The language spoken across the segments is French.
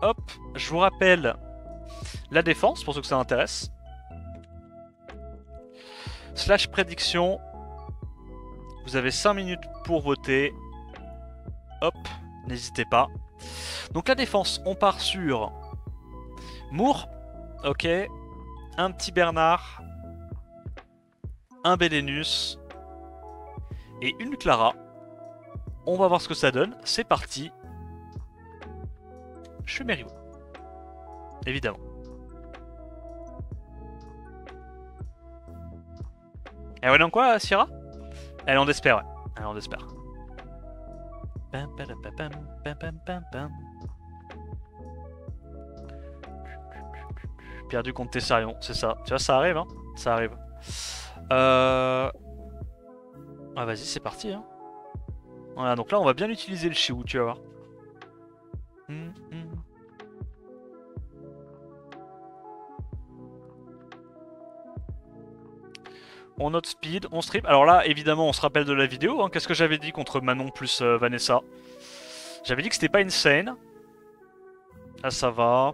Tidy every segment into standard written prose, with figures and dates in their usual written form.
hop, je vous rappelle la défense pour ceux que ça intéresse. Slash prédiction. Vous avez 5 minutes pour voter. Hop, n'hésitez pas. Donc la défense, on part sur Moore, ok, un petit Bernard, un Belenus et une Clara. On va voir ce que ça donne, c'est parti. Je suis Meriwo, évidemment. Et ouais, donc quoi, Sierra? Elle en espère, ouais. Elle en espère. Perdu contre Tessarion, c'est ça. Tu vois, ça arrive, hein. Ça arrive. Ah, vas-y, c'est parti, hein. Voilà, donc là, on va bien utiliser le Chiou, tu vas voir. On note speed, on strip. Alors là, évidemment, on se rappelle de la vidéo. Hein. Qu'est-ce que j'avais dit contre Manon plus Vanessa? J'avais dit que c'était pas insane. Là, ça va.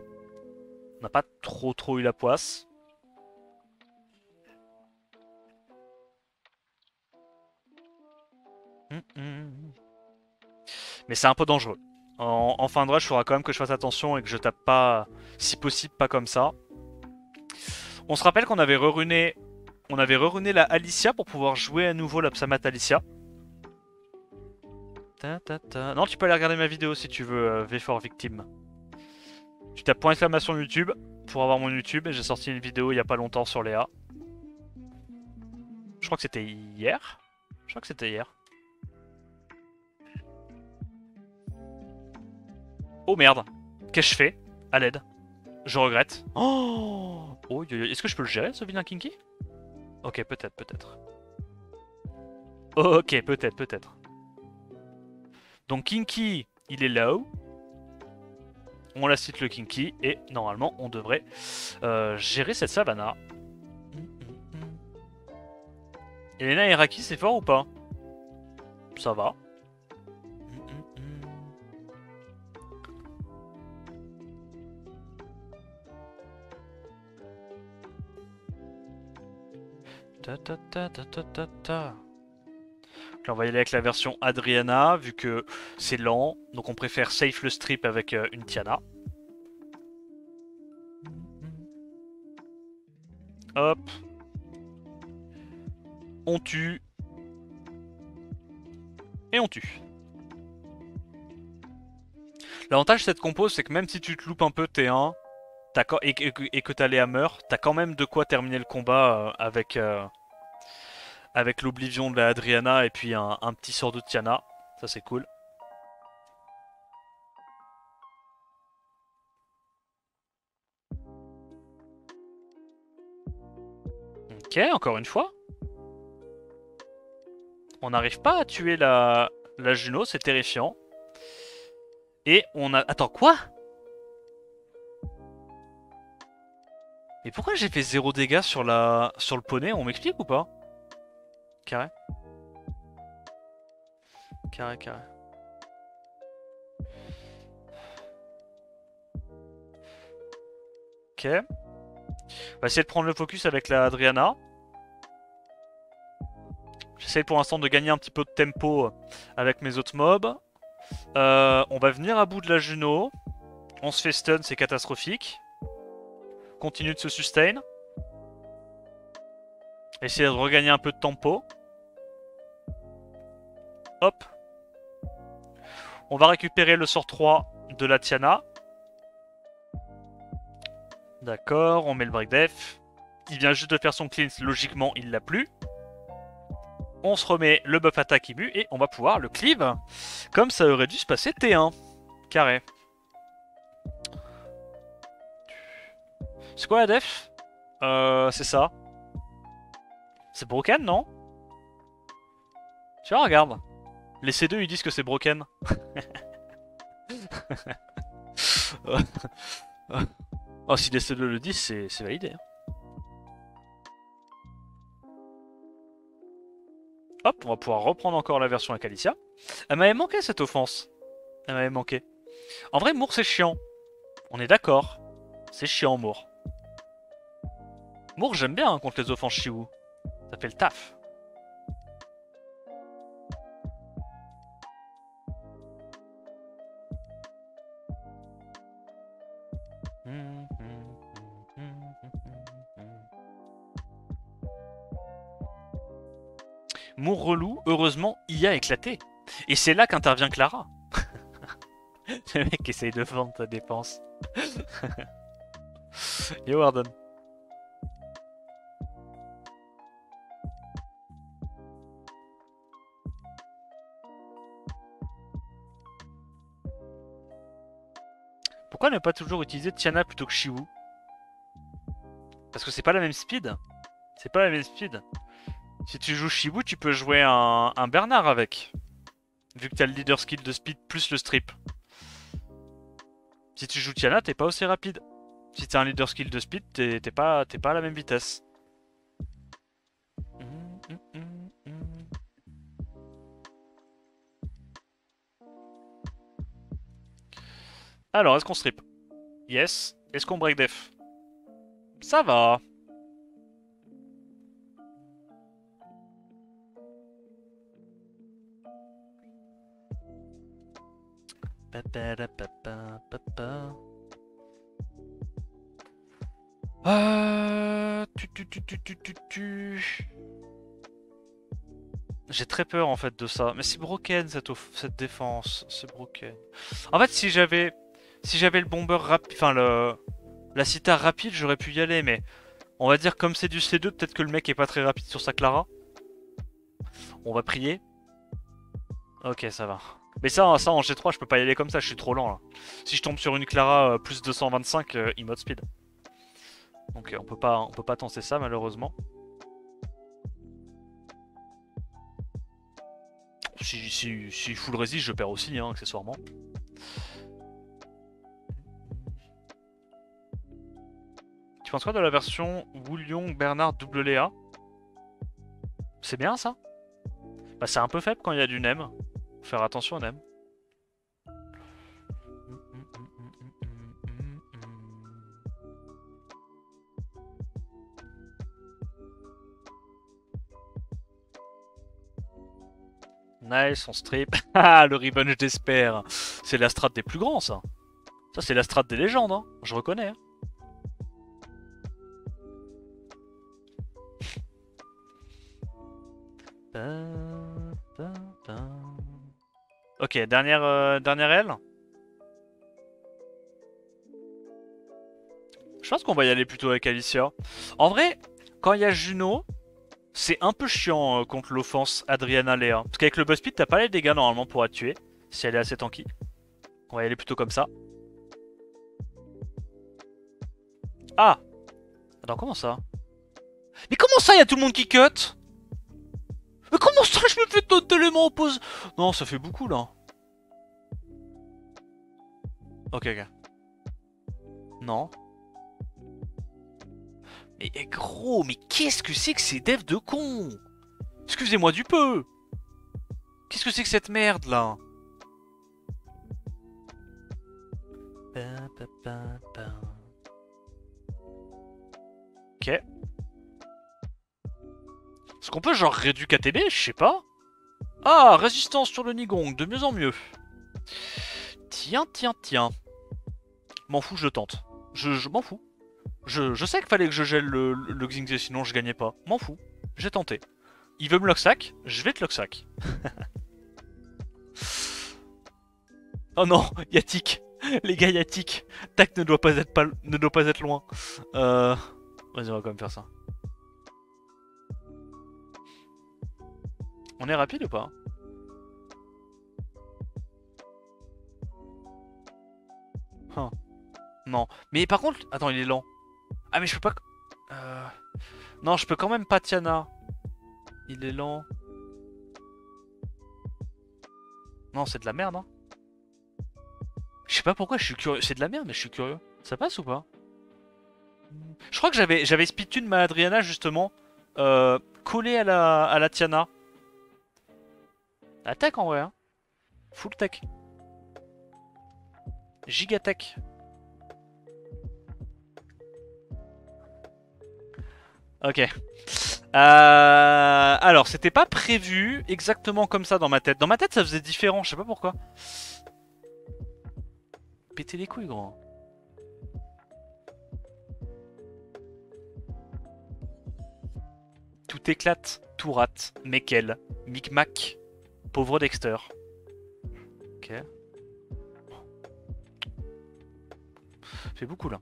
On n'a pas trop eu la poisse. Mais c'est un peu dangereux. En fin de rush, il faudra quand même que je fasse attention et que je tape pas, si possible, pas comme ça. On se rappelle qu'on avait reruné la Alicia pour pouvoir jouer à nouveau la Psamat Alicia. Non, tu peux aller regarder ma vidéo si tu veux, V4 Victim. Tu tapes point exclamation YouTube pour avoir mon YouTube et j'ai sorti une vidéo il y a pas longtemps sur Léa. Je crois que c'était hier. Je crois que c'était hier. Oh merde. Qu'est-ce que je fais? À l'aide. Je regrette. Oh, est-ce que je peux le gérer ce vilain Kinky? Ok, peut-être. Ok, peut-être. Donc Kinky, il est là-haut. On la cite le Kinky et normalement on devrait gérer cette savannah. Elena et Raki, c'est fort ou pas? Ça va. Là, on va y aller avec la version Adriana, vu que c'est lent. Donc on préfère safe le strip avec une Tiana. Hop. On tue. Et on tue. L'avantage de cette compo, c'est que même si tu te loupes un peu T1 et que t'as les hammers, t'as quand même de quoi terminer le combat avec l'oblivion de la Adriana et puis un petit sort de Tiana. Ça, c'est cool. Ok, encore une fois. On n'arrive pas à tuer la Juno, c'est terrifiant. Et on a... Attends, quoi? Mais pourquoi j'ai fait 0 dégâts sur le poney? On m'explique ou pas? Carré. Ok. On va essayer de prendre le focus avec la Adriana. J'essaie pour l'instant de gagner un petit peu de tempo avec mes autres mobs. On va venir à bout de la Juno. On se fait stun, c'est catastrophique. Continue de se sustain. Essayer de regagner un peu de tempo. Hop. On va récupérer le sort 3 de la Tiana. D'accord, on met le break def. Il vient juste de faire son cleanse, logiquement il l'a plus. On se remet le buff attaque immu et on va pouvoir le cleave. Comme ça aurait dû se passer T1. Carré. C'est quoi la def? C'est ça. C'est broken, non? Tu vois, regarde. Les C2 ils disent que c'est broken. Oh, si les C2 le disent, c'est validé. Hop, on va pouvoir reprendre encore la version avec Alicia. Elle m'avait manqué cette offense. Elle m'avait manqué. En vrai, Moore c'est chiant. On est d'accord. C'est chiant, Moore. Moore, j'aime bien hein, contre les offenses Chiwu. Ça fait le taf. Moore relou, heureusement, IA éclaté. Et c'est là qu'intervient Clara. Le mec essaye de vendre ta dépense. Yo Warden. Pourquoi ne pas toujours utiliser Tiana plutôt que Chiwu? Parce que c'est pas la même speed. C'est pas la même speed. Si tu joues Chiwu, tu peux jouer un Bernard avec. Vu que t'as le leader skill de speed plus le strip. Si tu joues Tiana, t'es pas aussi rapide. Si t'as un leader skill de speed, t'es pas à la même vitesse. Alors, est-ce qu'on strip? Yes. Est-ce qu'on break def? Ça va. J'ai très peur en fait de ça. Mais c'est broken cette défense. C'est broken. En fait, si j'avais le bomber rapide, enfin la sitar rapide, j'aurais pu y aller. Mais on va dire comme c'est du C2, peut-être que le mec est pas très rapide sur sa Clara. On va prier. Ok, ça va. Mais ça en G3, je peux pas y aller comme ça, je suis trop lent là. Si je tombe sur une Clara plus 225, emote speed. Donc on peut pas tenter ça malheureusement. Si full resist, je perds aussi, hein, accessoirement. Tu penses quoi de la version Woolyong Bernard double Léa? C'est bien ça? Bah c'est un peu faible quand il y a du Nem. Faut faire attention au Nem. Nice, on strip. Ah, le revenge d'Esper. C'est la strat des plus grands, ça. Ça, c'est la strat des légendes, hein. Je reconnais. Hein. Ok, dernière aile. Je pense qu'on va y aller plutôt avec Alicia. En vrai, quand il y a Juno, c'est un peu chiant contre l'offense Adriana Léa. Parce qu'avec le buzz speed, t'as pas les dégâts normalement pour la tuer. Si elle est assez tanky. On va y aller plutôt comme ça. Ah! Attends, comment ça? Mais comment ça, il y a tout le monde qui cut? Mais comment ça, je me fais totalement oppose? Non, ça fait beaucoup là. Ok, ok. Non. Mais gros, mais qu'est-ce que c'est que ces devs de cons? Excusez-moi du peu. Qu'est-ce que c'est que cette merde là? Ok. Est-ce qu'on peut genre réduire KTB? Je sais pas. Ah, résistance sur le Nigong, de mieux en mieux. Tiens. M'en fous, je tente. Je m'en fous. Je sais qu'il fallait que je gèle le Xingzé, sinon je gagnais pas. M'en fous. J'ai tenté. Il veut me locksack, je vais te locksack. Oh non, y'a tic. Les gars, y'a tic. Tac ne doit pas être loin. Vas-y, on va quand même faire ça. On est rapide ou pas? Huh. Non. Mais par contre... Attends, il est lent. Ah mais je peux pas... Non, je peux quand même pas Tiana. Il est lent. Non, c'est de la merde, hein. Je sais pas pourquoi, je suis curieux. C'est de la merde, mais je suis curieux. Ça passe ou pas? Je crois que j'avais speedtune ma Adriana, justement, collé à la Tiana. Attaque en vrai, hein. Full tech. Gigatech. Ok. Alors, c'était pas prévu exactement comme ça dans ma tête. Dans ma tête, ça faisait différent, je sais pas pourquoi. Péter les couilles, gros. Tout éclate, tout rate. Meckel, Micmac, pauvre Dexter. Ok. Fait beaucoup là.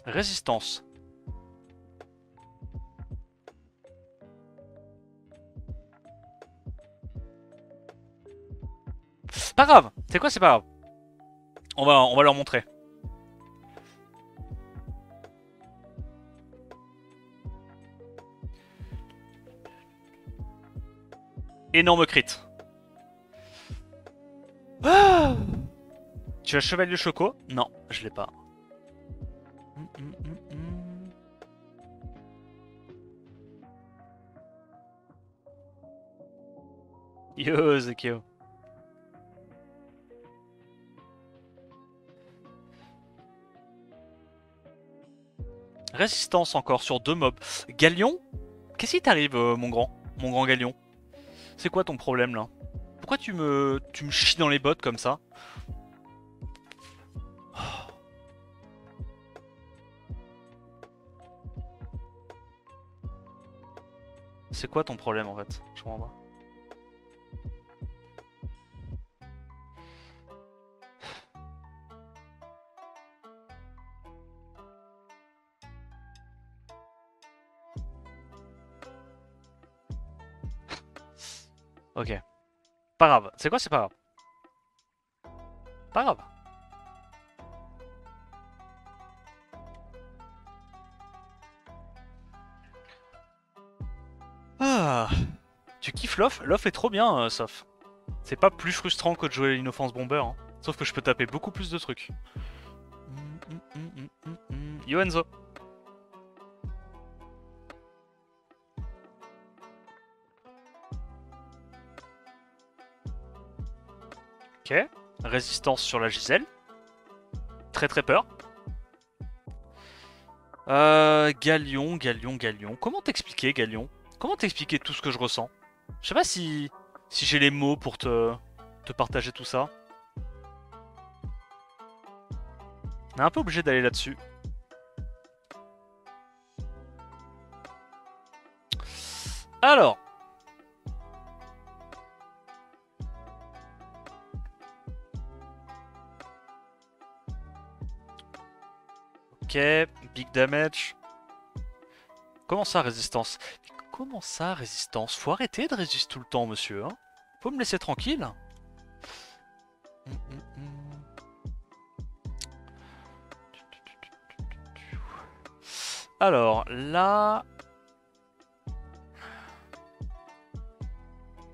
Résistance. Pas grave. C'est quoi, c'est pas grave. On va leur montrer. Énorme crit. Ah, tu as Chevalier Choco? Non, je l'ai pas. Yo, Zekio. Résistance encore sur 2 mobs. Galion? Qu'est-ce qui t'arrive, mon grand? Mon grand Galion? C'est quoi ton problème là? Pourquoi tu me chies dans les bottes comme ça? C'est quoi ton problème en fait? Je comprends pas. Ok. Pas grave. C'est quoi, c'est pas grave. Pas grave. Ah. Tu kiffes l'off? L'off est trop bien, Soph. C'est pas plus frustrant que de jouer l'Inoffense Bomber. Hein. Sauf que je peux taper beaucoup plus de trucs. Yo Enzo. Ok. Résistance sur la Giselle. Très très peur. Galion, Galion, Galion. Comment t'expliquer, Galion? Comment t'expliquer tout ce que je ressens? Je sais pas si j'ai les mots pour te partager tout ça. On est un peu obligé d'aller là-dessus. Alors. Ok, big damage. Comment ça, résistance? Comment ça, résistance? Faut arrêter de résister tout le temps, monsieur. Hein, faut me laisser tranquille. Alors, là...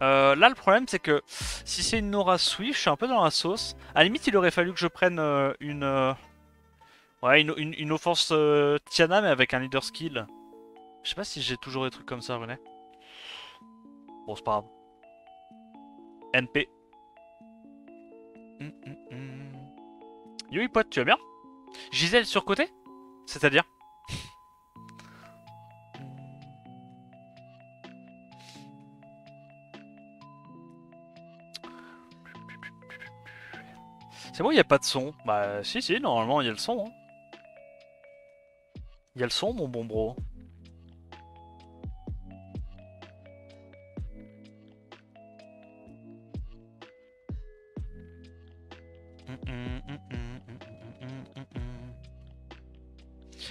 là, le problème, c'est que si c'est une Nora Swift, je suis un peu dans la sauce. À la limite, il aurait fallu que je prenne ouais, une offense Tiana, mais avec un leader skill. Je sais pas si j'ai toujours des trucs comme ça, René. Bon, c'est pas grave. NP. Yo, pote, tu vas bien? Gisèle sur côté? C'est-à-dire? C'est bon, il n'y a pas de son. Bah, si, normalement, il y a le son. Hein. Il y a le son, mon bon bro.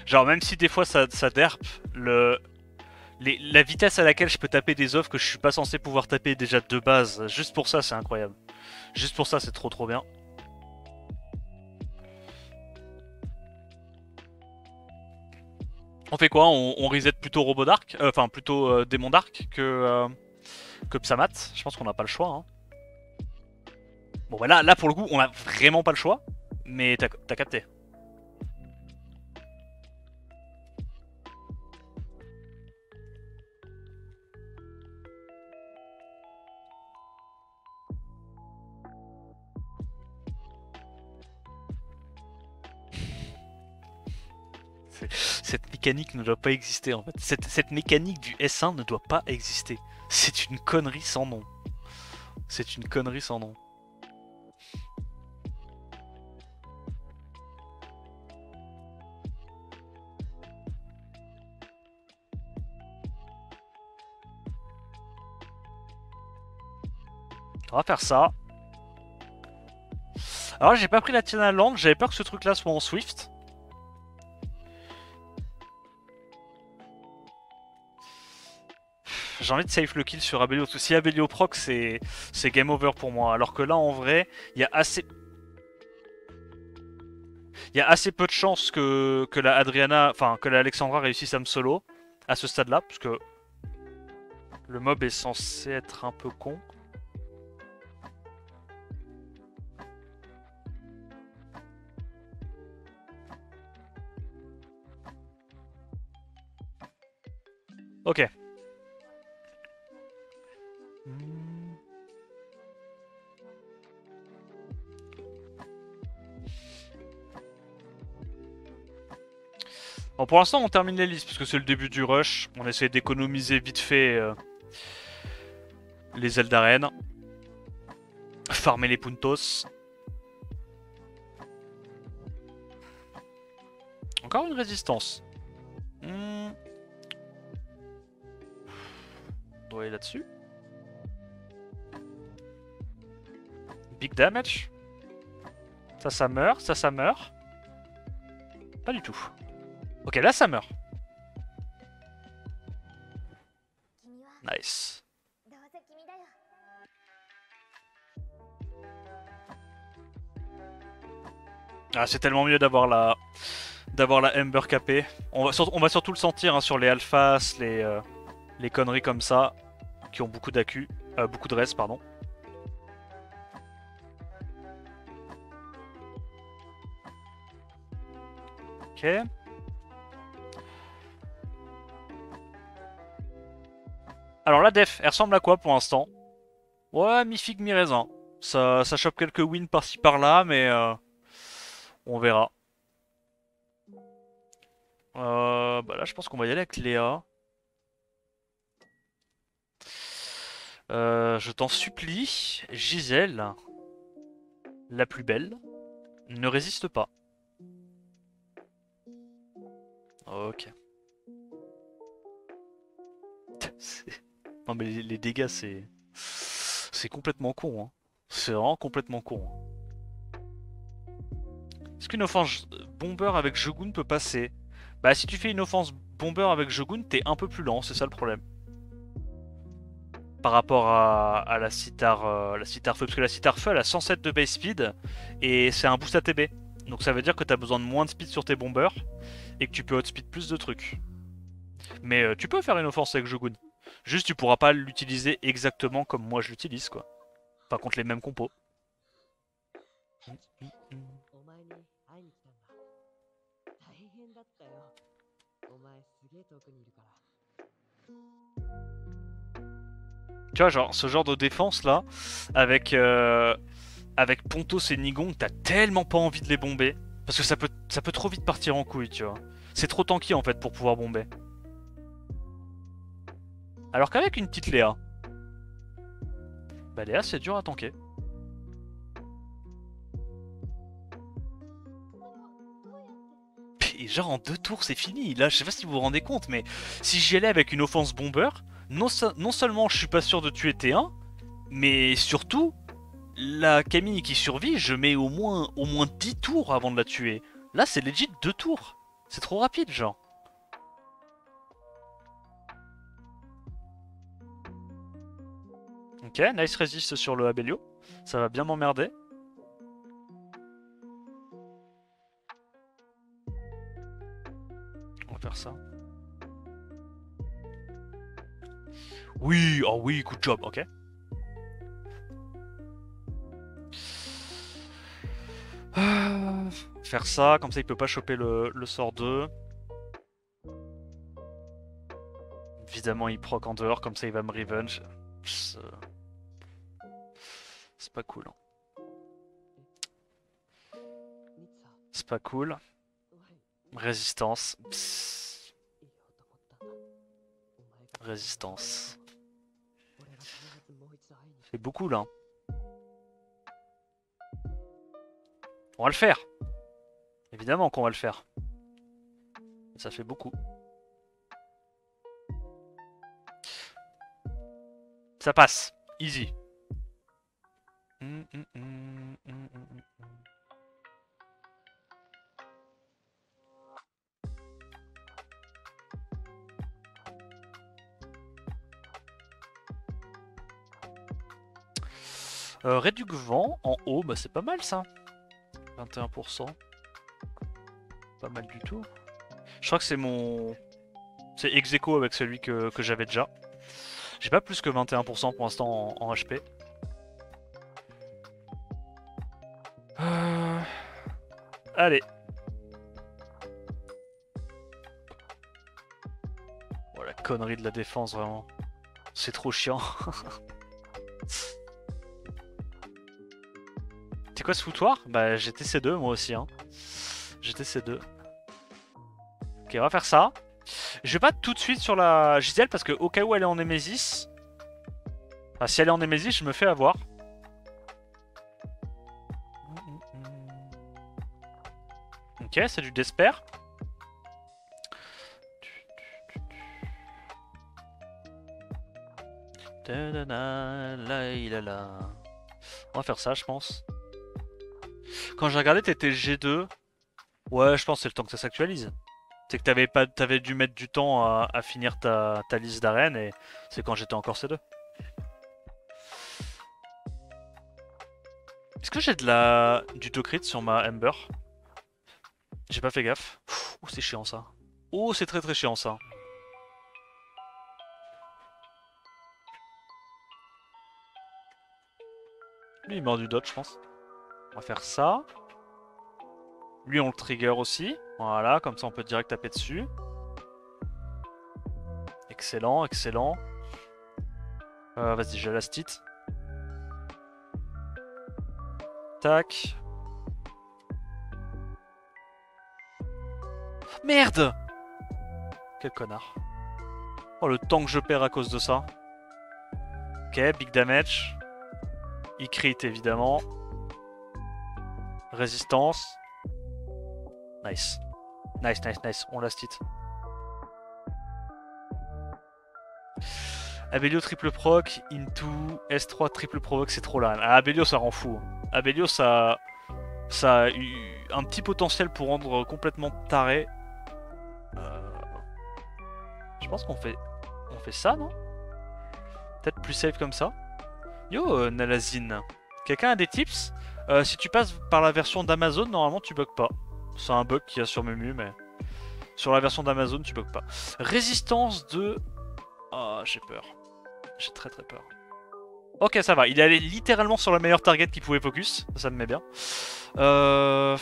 Genre, même si des fois ça derpe, la vitesse à laquelle je peux taper des offres que je suis pas censé pouvoir taper déjà de base, juste pour ça, c'est incroyable. Juste pour ça, c'est trop trop bien. On fait quoi? On reset plutôt Robot Dark, enfin plutôt Démon Dark que Psamat. Je pense qu'on n'a pas le choix. Hein. Bon, bah là pour le coup, on a vraiment pas le choix, mais t'as capté. cette mécanique ne doit pas exister en fait. Cette mécanique du S1 ne doit pas exister. C'est une connerie sans nom. C'est une connerie sans nom. On va faire ça. Alors j'ai pas pris la Tiana Land, j'avais peur que ce truc là soit en Swift. J'ai envie de save le kill sur Abelio. Si Abelio proc, c'est game over pour moi. Alors que là, en vrai, il y a assez... Il y a assez peu de chances que la Adriana, enfin que la Alexandra réussisse à me solo à ce stade-là, parce que le mob est censé être un peu con. Ok. Bon, pour l'instant, on termine les listes parce que c'est le début du rush. On essaie d'économiser vite fait les ailes d'arène. Farmer les puntos. Encore une résistance. On doit aller là-dessus. Big damage. Ça meurt. Ça meurt. Pas du tout. Ok, là, ça meurt. Nice. Ah, c'est tellement mieux d'avoir la Ember capée. On va surtout le sentir hein, sur les alphas, les conneries comme ça, qui ont beaucoup d'accu, beaucoup de res, pardon. Ok. Alors la def, elle ressemble à quoi pour l'instant? Ouais, mi-figue, mi-raisin. Ça chope quelques wins par-ci par-là, mais on verra. Bah là, je pense qu'on va y aller avec Léa. Je t'en supplie, Gisèle, la plus belle, ne résiste pas. Ok. Non mais les dégâts, c'est complètement con. Hein. C'est vraiment complètement con. Hein. Est-ce qu'une offense bomber avec Shogun peut passer? Bah si tu fais une offense bomber avec Shogun, t'es un peu plus lent, c'est ça le problème. Par rapport à la Citar, Feu, parce que la Citar Feu elle a 107 de base speed et c'est un boost ATB. Donc ça veut dire que t'as besoin de moins de speed sur tes bombers et que tu peux outspeed plus de trucs. Mais tu peux faire une offense avec Shogun. Juste tu pourras pas l'utiliser exactement comme moi je l'utilise quoi. Pas contre les mêmes compos. Tu vois, genre, ce genre de défense là, avec Pontos et Nigon, t'as tellement pas envie de les bomber. Parce que ça peut trop vite partir en couille, tu vois. C'est trop tanky en fait pour pouvoir bomber. Alors qu'avec une petite Léa, bah Léa c'est dur à tanker. Et genre en 2 tours c'est fini. Là je sais pas si vous vous rendez compte, mais si j'y allais avec une offense bomber, non seulement je suis pas sûr de tuer T1, mais surtout, la Camille qui survit, je mets au moins 10 tours avant de la tuer. Là c'est legit 2 tours. C'est trop rapide genre. Ok, nice resist sur le Abelio. Ça va bien m'emmerder. On va faire ça. Oui, oh oui, good job, ok. Faire ça, comme ça il peut pas choper le sort 2. Évidemment il proc en dehors, comme ça il va me revenge. C'est pas cool. C'est pas cool. Résistance. Psst. Résistance. Ça fait beaucoup là. On va le faire. Évidemment qu'on va le faire. Ça fait beaucoup. Ça passe. Easy. Réduc vent en haut, bah c'est pas mal ça. 21%. Pas mal du tout. Je crois que c'est mon... C'est ex aequo avec celui que j'avais déjà. J'ai pas plus que 21% pour l'instant en HP. Allez. Oh la connerie de la défense vraiment. C'est trop chiant. C'est quoi ce foutoir? Bah j'étais C2 moi aussi hein. J'étais C2. Ok on va faire ça. Je vais pas tout de suite sur la Giselle parce que au cas où elle est en Némésis. Enfin si elle est en Némésis je me fais avoir. Ok c'est du Desper. On va faire ça je pense. Quand j'ai regardé t'étais G2. Ouais je pense que c'est le temps que ça s'actualise. C'est que t'avais dû mettre du temps à finir ta liste d'arènes et c'est quand j'étais encore C2. Est-ce que j'ai du to-crit sur ma Ember? J'ai pas fait gaffe. Oh c'est chiant ça. Oh c'est très très chiant ça. Lui il meurt du dodge je pense. On va faire ça. Lui on le trigger aussi. Voilà comme ça on peut direct taper dessus. Excellent, excellent. Vas-y j'ai la stit. Tac. Merde! Quel connard. Oh le temps que je perds à cause de ça. Ok, big damage. Il crit évidemment. Résistance. Nice. Nice, nice, nice. On last hit. Abelio triple proc, into S3 triple provoque, c'est trop la. Ah, Abelio ça rend fou. Abelio ça a eu un petit potentiel pour rendre complètement taré. Je pense qu'on fait ça non? Peut-être plus safe comme ça. Yo Nalazine. Quelqu'un a des tips? Si tu passes par la version d'Amazon, normalement tu bugs pas. C'est un bug qu'il y a sur Memu, mais sur la version d'Amazon tu bugs pas. Résistance de... Oh j'ai peur. J'ai très très peur. Ok ça va, il est allé littéralement sur la meilleure target qu'il pouvait focus. Ça me met bien. Non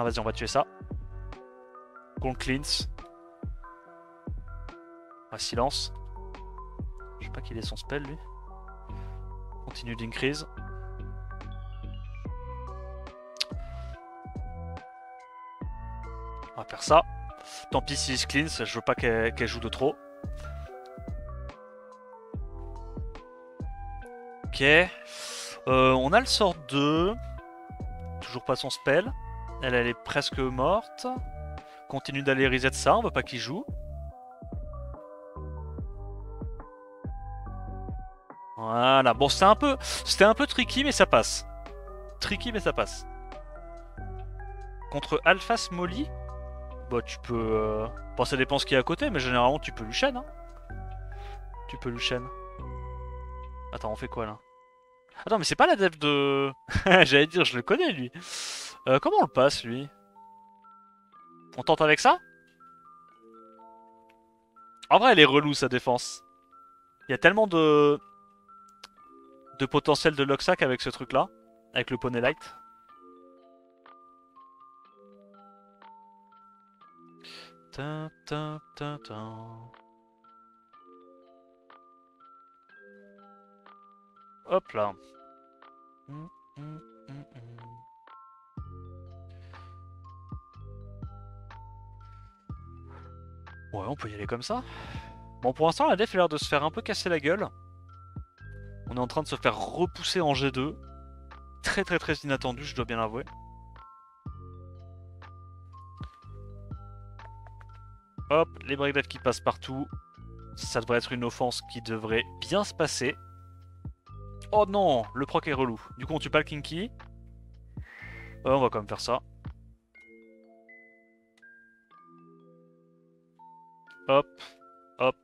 vas-y on va tuer ça. Qu'on cleanse. Ah, silence. Je sais pas qu'il ait son spell lui. Continue d'increase. On va faire ça. Tant pis s'il se cleanse, je veux pas qu'elle joue de trop. Ok. On a le sort 2. Toujours pas son spell. Elle est presque morte. Continue d'aller reset ça, on veut pas qu'il joue. Voilà, bon c'était un peu tricky mais ça passe. Tricky mais ça passe. Contre Alpha Smolly, bah tu peux... Bon ça dépend ce qu'il y a à côté mais généralement tu peux Luchen hein. Tu peux Luchen. Attends on fait quoi là? Attends mais c'est pas la dev de... J'allais dire je le connais lui. Comment on le passe lui? On tente avec ça? En vrai elle est relou sa défense. Il y a tellement de potentiel de Locksack avec ce truc là. Avec le poney light. Ta, ta, ta, ta. Hop là. Ouais, on peut y aller comme ça. Bon, pour l'instant, la def a l'air de se faire un peu casser la gueule. On est en train de se faire repousser en G2. Très très très inattendu, je dois bien l'avouer. Hop, les break def qui passent partout. Ça devrait être une offense qui devrait bien se passer. Oh non, le proc est relou. Du coup, on tue pas le Kinky. On va quand même faire ça. Hop, hop.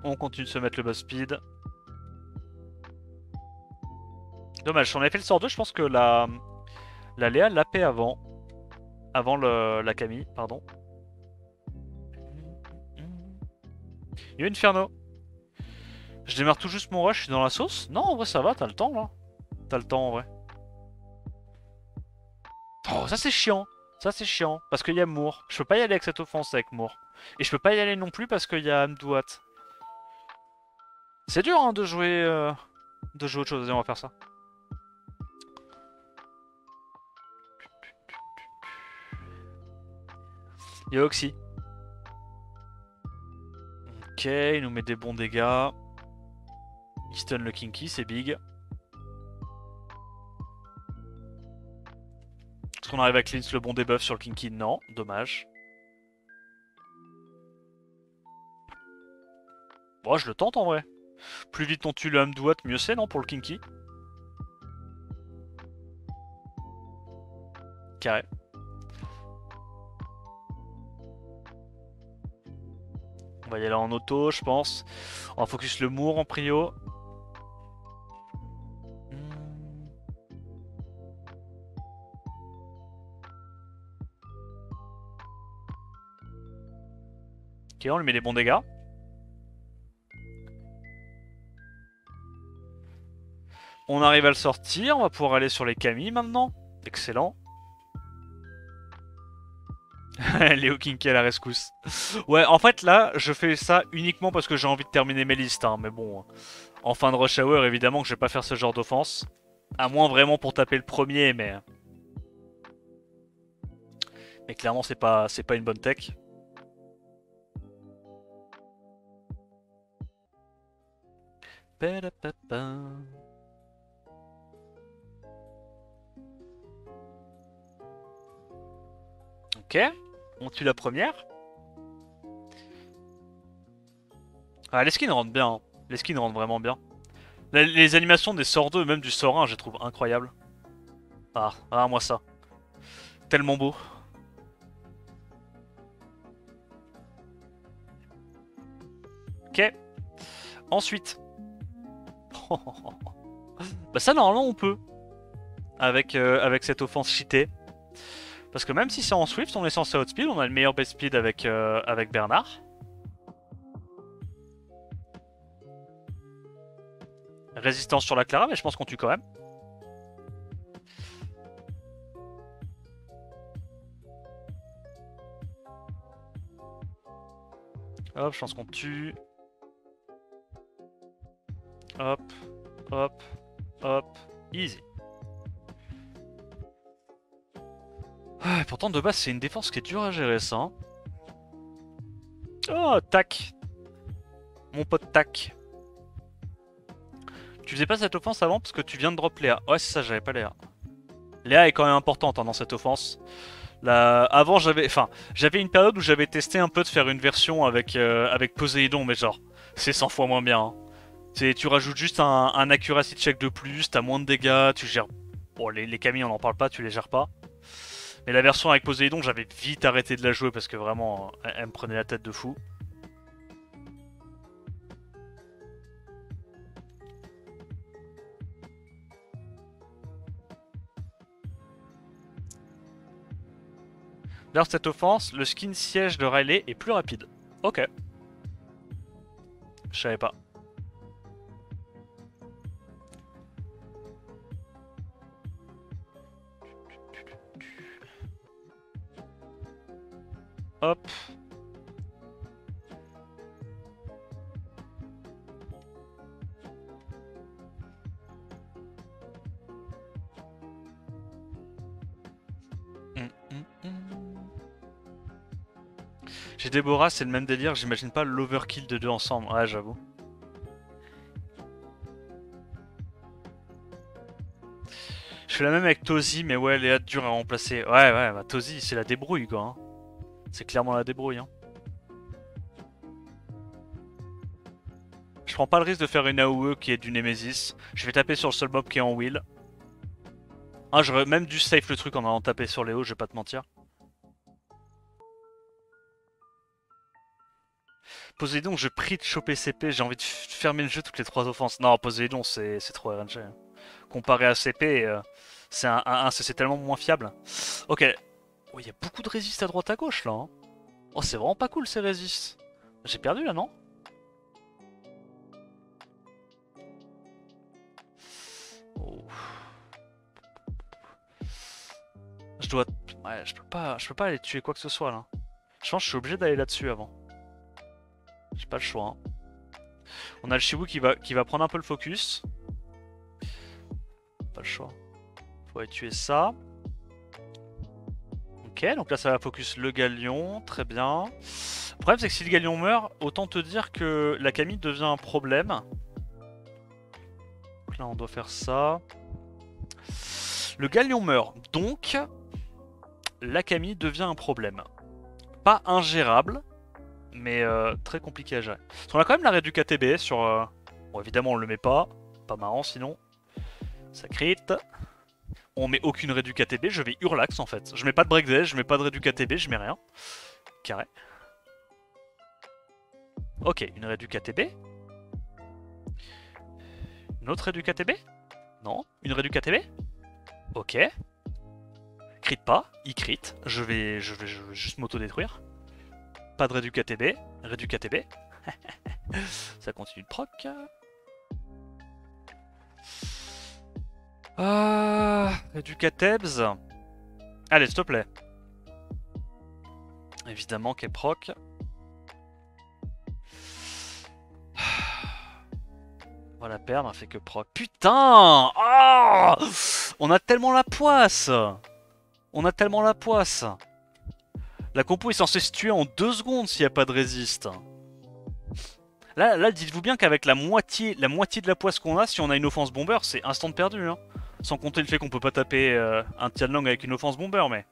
On continue de se mettre le buzz speed. Dommage, si on avait fait le sort 2, je pense que la Léa l'AP avant. Avant la Camille, pardon. Il y a Inferno. Je démarre tout juste mon rush, je suis dans la sauce. Non, en vrai, ça va, t'as le temps là. T'as le temps en vrai. Oh, ça c'est chiant. Ça c'est chiant. Parce qu'il y a Moore. Je peux pas y aller avec cette offense avec Moore. Et je peux pas y aller non plus parce qu'il y a Amdouat. C'est dur hein, de jouer autre chose. Vas-y, on va faire ça. Il y a Oxy. Ok, il nous met des bons dégâts. Il stun le Kinky, c'est big. Est-ce qu'on arrive à cleanse le bon debuff sur le Kinky? Non, dommage. Bon, je le tente en vrai. Plus vite on tue le Amdouat, mieux c'est, non, pour le Kinky? Carré. On va y aller en auto, je pense. On va focus le Moore en prio. Ok, on lui met des bons dégâts. On arrive à le sortir, on va pouvoir aller sur les Camille maintenant. Excellent. Léo Kinky à la rescousse. Ouais, en fait là, je fais ça uniquement parce que j'ai envie de terminer mes listes. Hein. Mais bon, en fin de rush hour, évidemment que je vais pas faire ce genre d'offense. À moins vraiment pour taper le premier, mais... Mais clairement, c'est pas une bonne tech. Ok, on tue la première. Ah, les skins rendent bien. Hein. Les skins rendent vraiment bien. Les animations des sorts 2, même du sort 1, je les trouve incroyables. Ah, moi ça. Tellement beau. Ok. Ensuite. Bah ça, normalement, on peut. Avec cette offense cheatée. Parce que même si c'est en Swift, on est censé outspeed, on a le meilleur best speed avec Bernard. Résistance sur la Clara, mais je pense qu'on tue quand même. Hop, je pense qu'on tue. Hop, hop, hop. Easy. Ah, pourtant, de base, c'est une défense qui est dure à gérer, ça. Hein. Oh, tac. Mon pote tac. Tu faisais pas cette offense avant parce que tu viens de drop Léa. Ouais, c'est ça, j'avais pas Léa. Léa est quand même importante hein, dans cette offense. Avant, j'avais une période où j'avais testé un peu de faire une version avec Poséidon, mais genre, c'est 100 fois moins bien. Hein. Tu rajoutes juste un accuracy check de plus, t'as moins de dégâts, tu gères... Bon, les Camille, on en parle pas, tu les gères pas. Mais la version avec Poséidon, j'avais vite arrêté de la jouer parce que vraiment, elle me prenait la tête de fou. D'ailleurs, cette offense, le skin siège de Riley est plus rapide. Ok. Je savais pas. Hop. J'ai Déborah, c'est le même délire, j'imagine pas l'overkill de deux ensemble. Ouais, j'avoue. Je fais la même avec Tozy, mais ouais, Léa dure à remplacer. Ouais, ouais, bah Tozy, c'est la débrouille, quoi. Hein. C'est clairement la débrouille. Hein. Je prends pas le risque de faire une AOE qui est du Nemesis. Je vais taper sur le seul mob qui est en wheel. Ah, j'aurais même dû safe le truc en allant taper sur Léo, je vais pas te mentir. Poséidon, je prie de choper CP, j'ai envie de fermer le jeu toutes les 3 offenses. Non, Poséidon, c'est trop RNG. Comparé à CP, c'est tellement moins fiable. Ok. Oh, il y a beaucoup de résist à droite à gauche là. Hein. Oh, c'est vraiment pas cool ces résist. J'ai perdu là, non? Oh. Je dois... Ouais, je peux pas aller tuer quoi que ce soit là. Je pense que je suis obligé d'aller là-dessus avant. J'ai pas le choix. Hein. On a le Shibu qui va prendre un peu le focus. Pas le choix. Faut aller tuer ça. Ok, donc là ça va focus le galion, très bien. Le problème c'est que si le galion meurt, autant te dire que la Camille devient un problème. Donc là on doit faire ça. Le galion meurt, donc la Camille devient un problème. Pas ingérable, mais très compliqué à gérer. Parce qu'on a quand même l'arrêt du KTB sur... Bon évidemment on le met pas, pas marrant sinon. Ça crit. On met aucune rédu KTB, je vais Hurlax en fait. Je mets pas de break dash, je mets pas de rédu KTB, je mets rien. Carré. Ok, une rédu KTB. Une autre rédu KTB. Non. Une rédu KTB. Ok. Crit pas, il crit. Je vais juste m'auto-détruire. Pas de rédu KTB. Rédu KTB. Ça continue de proc. Du Katebs. Allez, s'il te plaît. Évidemment qu'elle proc. On va la perdre, elle fait que proc. Putain! Oh, on a tellement la poisse! On a tellement la poisse! La compo est censée se tuer en 2 secondes s'il n'y a pas de résist. Là dites-vous bien qu'avec la moitié de la poisse qu'on a, si on a une offense bomber, c'est instant perdu. Hein. Sans compter le fait qu'on peut pas taper un Tianlang avec une offense bomber, mais...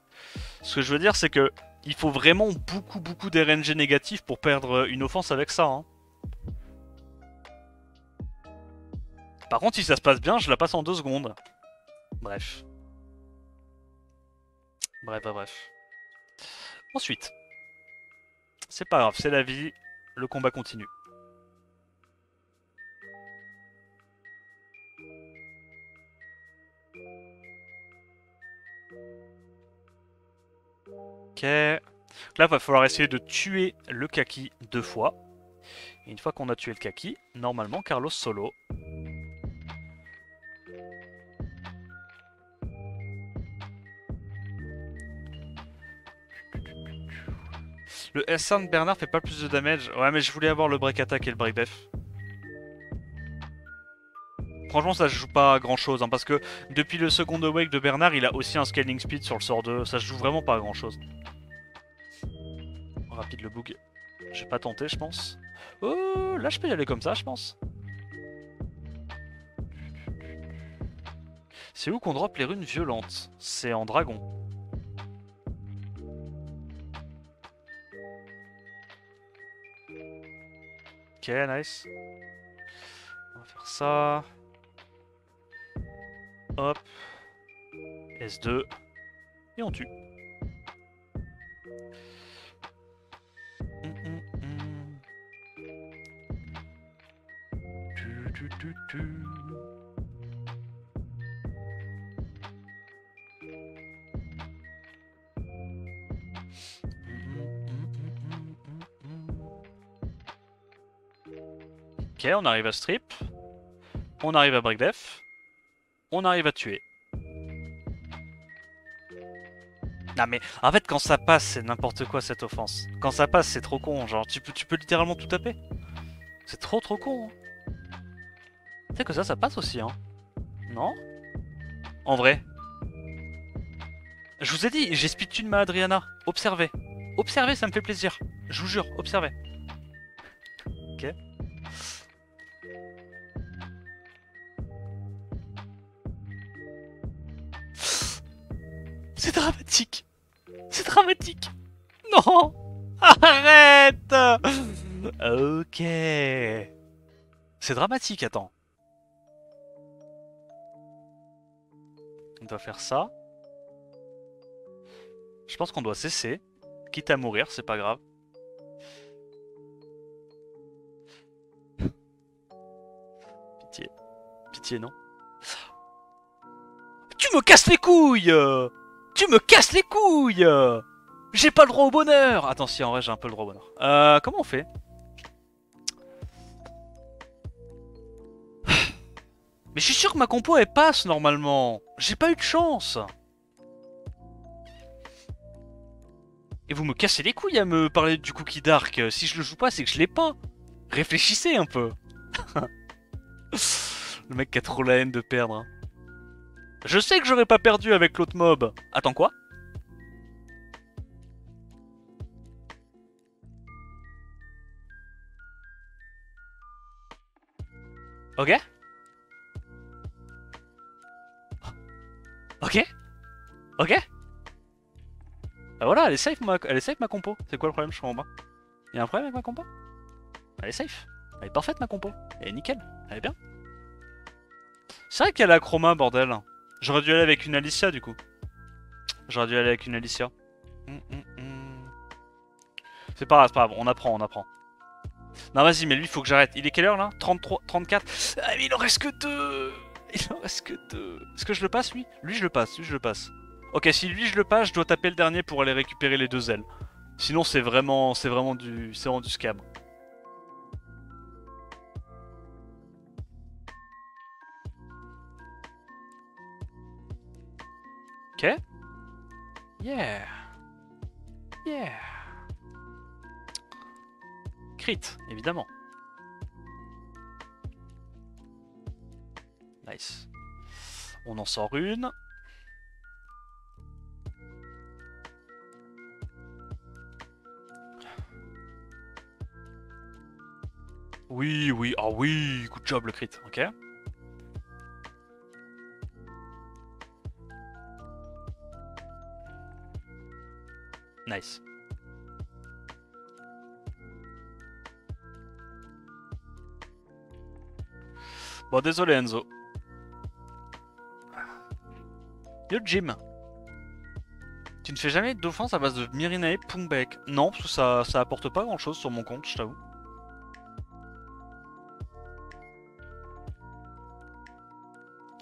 Ce que je veux dire, c'est que il faut vraiment beaucoup d'RNG négatifs pour perdre une offense avec ça. Hein. Par contre, si ça se passe bien, je la passe en 2 secondes. Bref. Bref. Ensuite. C'est pas grave, c'est la vie. Le combat continue. Ok. Là, il va falloir essayer de tuer le kaki 2 fois. Et une fois qu'on a tué le kaki, normalement, Carlos solo. Le S1 de Bernard fait pas plus de damage. Ouais, mais je voulais avoir le break attack et le break def. Franchement, ça se joue pas à grand chose. Hein, parce que depuis le second awake de Bernard, il a aussi un scaling speed sur le sort 2. Ça se joue vraiment pas à grand chose. Rapide le bug. J'ai pas tenté, je pense. Oh, là, je peux y aller comme ça, je pense. C'est où qu'on drop les runes violentes? C'est en dragon. Ok, nice. On va faire ça. Hop. S2. Et on tue. Ok, on arrive à strip. On arrive à break def. On arrive à tuer. Non mais en fait quand ça passe c'est n'importe quoi cette offense. Quand ça passe c'est trop con, genre tu peux littéralement tout taper. C'est trop con. Hein. Tu sais que ça passe aussi hein. Non? En vrai. Je vous ai dit, j'ai speedtune ma Adriana. Observez. Observez, ça me fait plaisir. Je vous jure, observez. Ok. C'est dramatique. C'est dramatique. Non. Arrête. Ok. C'est dramatique, attends. On doit faire ça. Je pense qu'on doit cesser. Quitte à mourir, c'est pas grave. Pitié. Pitié, non. Tu me casses les couilles. Tu me casses les couilles. J'ai pas le droit au bonheur. Attends, si, en vrai, j'ai un peu le droit au bonheur. Comment on fait? Mais je suis sûr que ma compo, elle passe, normalement. J'ai pas eu de chance. Et vous me cassez les couilles à me parler du Cookie Dark. Si je le joue pas, c'est que je l'ai pas. Réfléchissez un peu. Le mec qui a trop la haine de perdre. Hein. Je sais que j'aurais pas perdu avec l'autre mob. Attends, quoi? Ok? Ok? Ok? Ah voilà, elle est safe ma compo. C'est quoi le problème, je comprends pas. Y'a un problème avec ma compo? Elle est safe. Elle est parfaite ma compo. Elle est nickel. Elle est bien. C'est vrai qu'elle a chroma, bordel. J'aurais dû aller avec une Alicia du coup. J'aurais dû aller avec une Alicia. C'est pas grave, on apprend, on apprend. Non vas-y, mais lui il faut que j'arrête. Il est quelle heure là? 33, 34. Ah mais il en reste que 2. Il en reste que 2. Est-ce que je le passe lui? Lui je le passe, lui je le passe. Ok, si lui je le passe, je dois taper le dernier pour aller récupérer les 2 ailes. Sinon c'est vraiment du scam. Ok. Yeah. Yeah. Crit, évidemment. Nice. On en sort une. Oui, oui, ah oui, good job le crit, ok. Nice. Bon, désolé Enzo. Yo Jim. Tu ne fais jamais d'offense à base de Mirinae Pungbek? Non, parce que ça apporte pas grand chose sur mon compte, je t'avoue.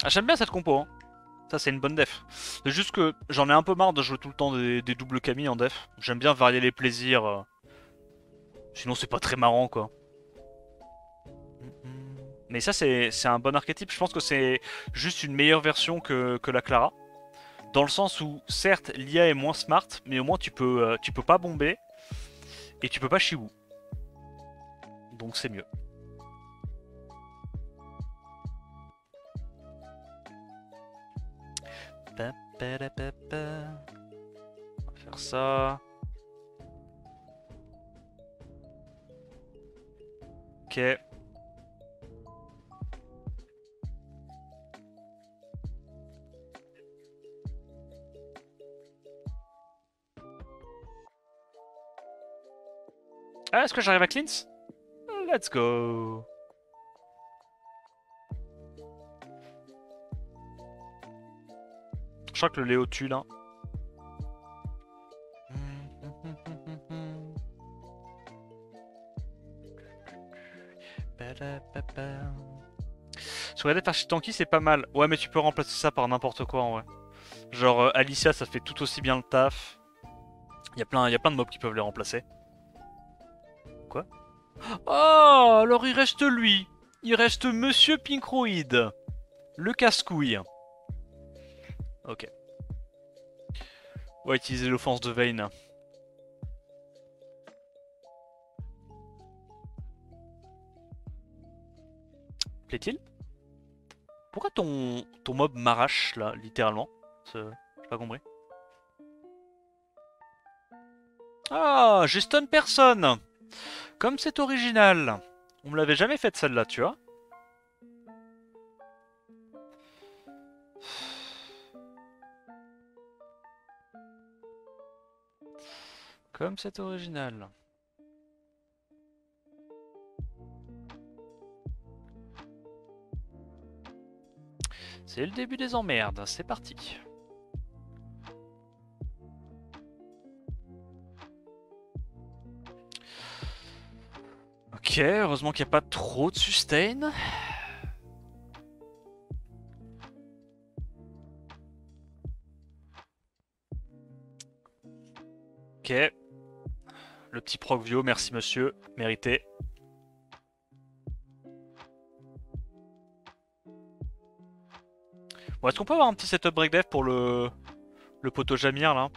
Ah, j'aime bien cette compo, hein. Ça, c'est une bonne def. C'est juste que j'en ai un peu marre de jouer tout le temps des doubles Camille en def. J'aime bien varier les plaisirs. Sinon, c'est pas très marrant, quoi. Mais ça, c'est un bon archétype. Je pense que c'est juste une meilleure version que la Clara. Dans le sens où, certes, l'IA est moins smart, mais au moins tu peux pas bomber et tu peux pas chiwoo. Donc c'est mieux. On va faire ça. Ok. Ah, est-ce que j'arrive à cleanse? Let's go. Je crois que le Léo tue là. Sur la par Tanky c'est pas mal. Ouais mais tu peux remplacer ça par n'importe quoi en vrai. Genre Alicia ça fait tout aussi bien le taf. Il y a plein de mobs qui peuvent les remplacer. Quoi? Oh, alors il reste lui. Il reste Monsieur Pinkroid. Le casse-couille. Ok. On va utiliser l'offense de Vayne. Plaît-il? Pourquoi ton mob m'arrache là, littéralement? J'ai pas compris. Ah, j'ai stun personne. Comme c'est original. On me l'avait jamais fait celle-là, tu vois. Comme c'est original. C'est le début des emmerdes, c'est parti. Ok, heureusement qu'il n'y a pas trop de sustain. Ok. Le petit proc Vio, merci monsieur, mérité. Bon, est-ce qu'on peut avoir un petit setup break dev pour le poteau Jamir là?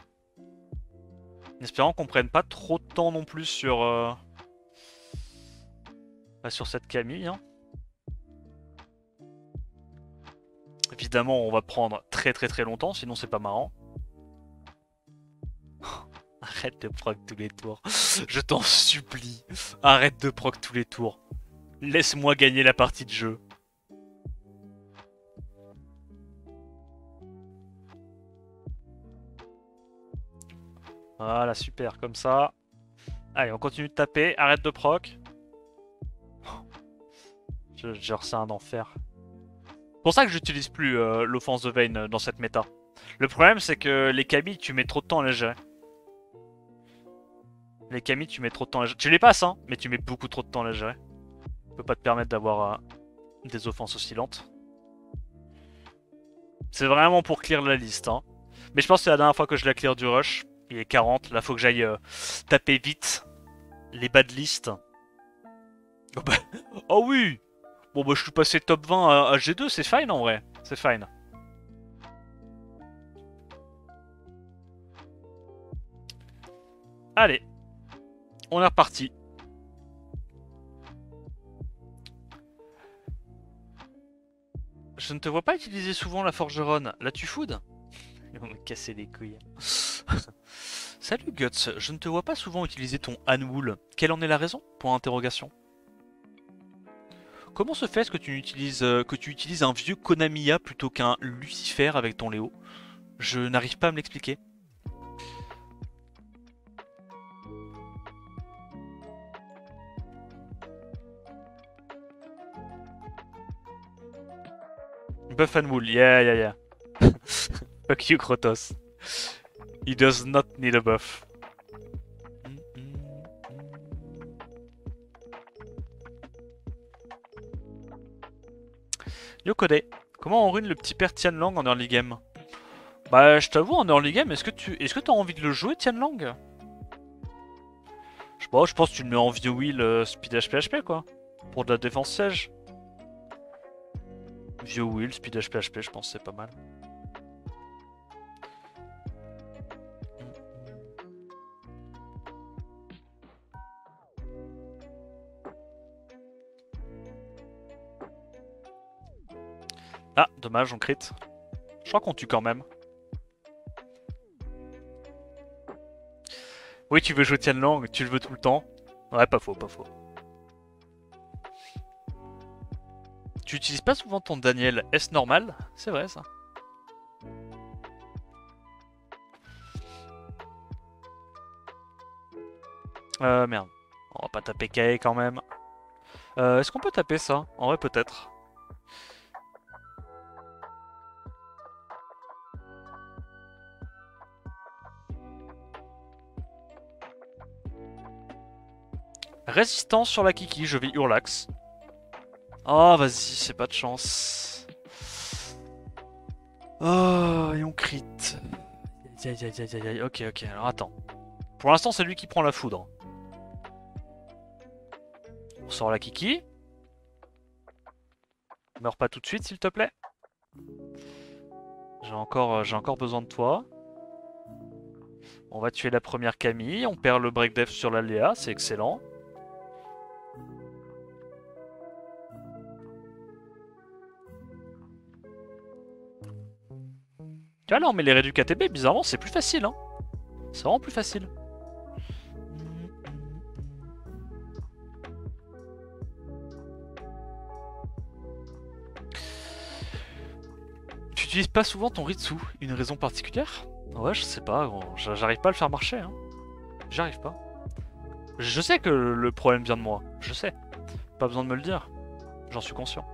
En espérant qu'on prenne pas trop de temps non plus sur, sur cette Camille. Hein. Évidemment, on va prendre très longtemps, sinon c'est pas marrant. Arrête de proc tous les tours. Je t'en supplie. Arrête de proc tous les tours. Laisse-moi gagner la partie de jeu. Voilà, super, comme ça. Allez, on continue de taper. Arrête de proc. Genre, c'est un enfer. C'est pour ça que j'utilise plus l'offense de Vayne dans cette méta. Le problème, c'est que les Kami, tu mets trop de temps à les gérer. Les Kami, tu mets trop de temps à les gérer. Tu les passes, hein, mais tu mets beaucoup trop de temps à les gérer. Tu peux pas te permettre d'avoir des offenses aussi lentes. C'est vraiment pour clear la liste, hein. Mais je pense que c'est la dernière fois que je la clear du rush. Il est 40, là faut que j'aille taper vite les bad lists. Oh, bah... oh oui. Bon bah je suis passé top 20 à G2, c'est fine en vrai. C'est fine. Allez. On est reparti. Je ne te vois pas utiliser souvent la forgeronne. L'as-tu food? Ils vont me casser les couilles. Salut Guts, je ne te vois pas souvent utiliser ton Anwool. Quelle en est la raison? Point d'interrogation. Comment se fait-ce que tu utilises un vieux Konamiya plutôt qu'un Lucifer avec ton Léo? Je n'arrive pas à me l'expliquer. Buff Anwool, yeah. Fuck you Krotos. He does not need a buff. Yokode, comment on ruine le petit père Tianlang en early game? Bah je t'avoue en early game, est-ce que t'as envie de le jouer Tianlang? Je sais pas, je pense que tu le mets en vieux wheel speed HP quoi. Pour de la défense siège. Vieux wheel, speed HP, je pense que c'est pas mal. Ah, dommage, on crit. Je crois qu'on tue quand même. Oui, tu veux jouer Tianlang, tu le veux tout le temps. Ouais, pas faux, pas faux. Tu utilises pas souvent ton Daniel S normal? C'est vrai ça. Merde. On va pas taper KE quand même. Est-ce qu'on peut taper ça? En vrai, peut-être. Résistance sur la Kiki, je vais Urlax. Oh, vas-y, c'est pas de chance. Oh, et on crit. Aïe. Ok, alors attends. Pour l'instant, c'est lui qui prend la foudre. On sort la Kiki. Meurs pas tout de suite, s'il te plaît. J'ai encore besoin de toi. On va tuer la première Camille. On perd le break def sur la Léa, c'est excellent. Tu vois, là, on met les réduits KTB. Bizarrement, c'est plus facile. Hein. C'est vraiment plus facile. n'utilises pas souvent ton Ritsu. Une raison particulière? Ouais, je sais pas, gros. J'arrive pas à le faire marcher. Hein. J'arrive pas. Je sais que le problème vient de moi. Je sais. Pas besoin de me le dire. J'en suis conscient.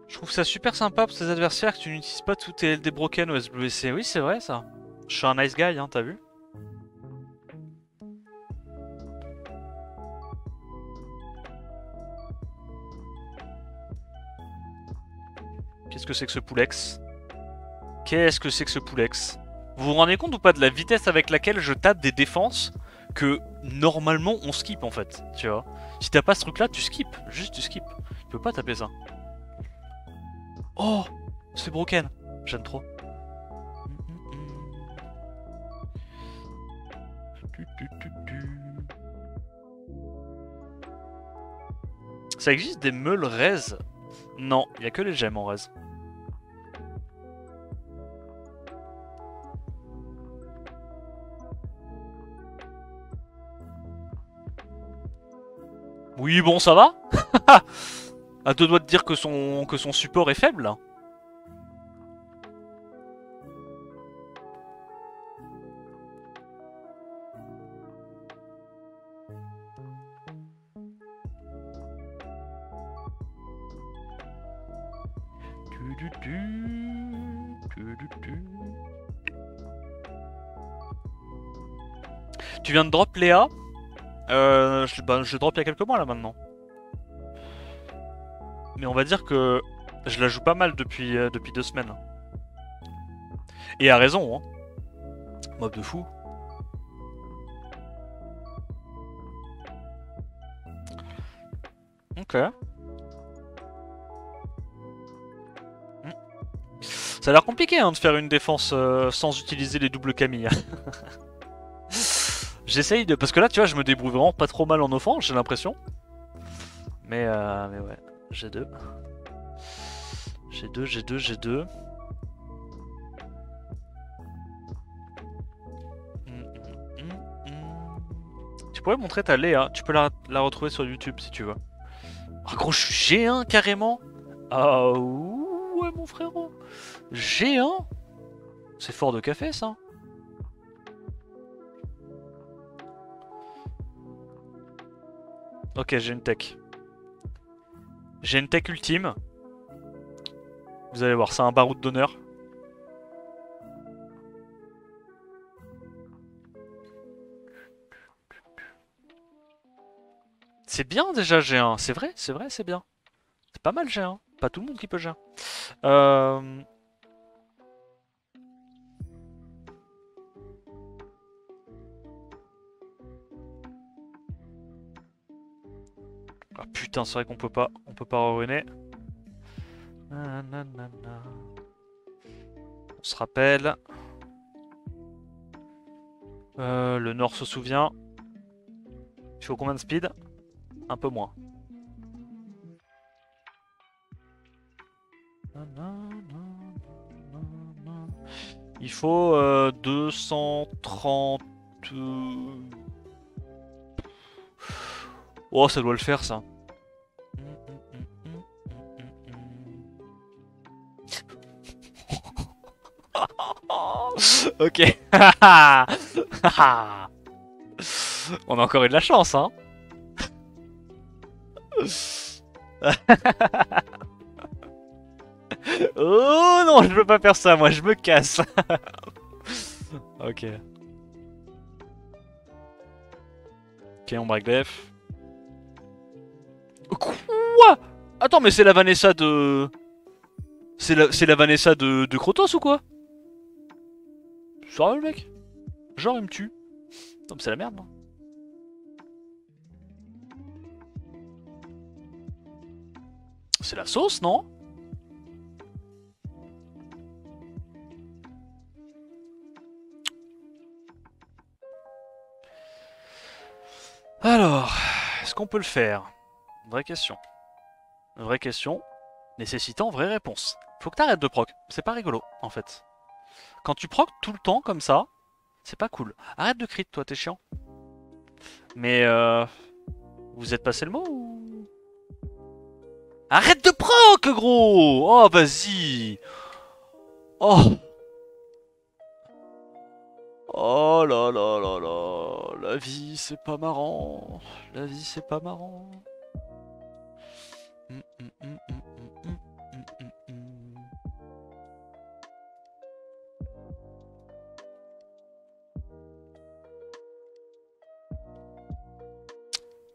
Je trouve ça super sympa pour tes adversaires que tu n'utilises pas tous tes LD broken au SWC. Oui, c'est vrai ça. Je suis un nice guy, hein, t'as vu? Qu'est-ce que c'est que ce poulex? Qu'est-ce que c'est que ce poulex? Vous vous rendez compte ou pas de la vitesse avec laquelle je tape des défenses que normalement on skip en fait, tu vois? Si t'as pas ce truc là, tu skip, juste tu skip. Tu peux pas taper ça. Oh, c'est broken. J'aime trop. Ça existe des meules res? Non, il y a que les gemmes en res. Oui, bon, ça va. À deux doigts de dire que son support est faible, là. Tu viens de drop Léa. Je drop il y a quelques mois là maintenant. Mais on va dire que je la joue pas mal depuis 2 semaines. Et a raison, hein. Mob de fou. Ok. Ça a l'air compliqué hein, de faire une défense sans utiliser les doubles Camille. J'essaye de... Parce que là, tu vois, je me débrouille vraiment pas trop mal en offense, j'ai l'impression. Mais ouais, G2. G2. Tu pourrais montrer ta Léa, tu peux la retrouver sur YouTube si tu veux. Ah gros, je suis G1 carrément. Ah ouais mon frérot. G1. C'est fort de café ça. Ok, j'ai une tech. J'ai une tech ultime. Vous allez voir, c'est un baroud d'honneur. C'est bien déjà G1, c'est vrai, c'est bien. C'est pas mal G1, pas tout le monde qui peut G1. Ah putain, c'est vrai qu'on peut pas ruiner. On se rappelle. Le Nord se souvient. Il faut combien de speed? Un peu moins. Il faut 230... Oh, ça doit le faire, ça. Ok. On a encore eu de la chance, hein. Oh non, je veux pas faire ça, moi, je me casse. Ok. Ok, on break def. Quoi? Attends, mais c'est la Vanessa de... C'est la Vanessa de Krotos ou quoi? Sérieux, le mec? Genre, il me tue. Non, mais c'est la merde, non? C'est la sauce, non? Alors, est-ce qu'on peut le faire? Vraie question. Vraie question, nécessitant vraie réponse. Faut que t'arrêtes de proc, c'est pas rigolo, en fait. Quand tu procs tout le temps comme ça, c'est pas cool. Arrête de crit, toi, t'es chiant. Mais vous êtes passé le mot ou... Arrête de proc, gros! Oh, vas-y! Oh! Oh là là là là! La vie, c'est pas marrant. La vie, c'est pas marrant. Hum, hum, hum, hum, hum, hum, hum, hum.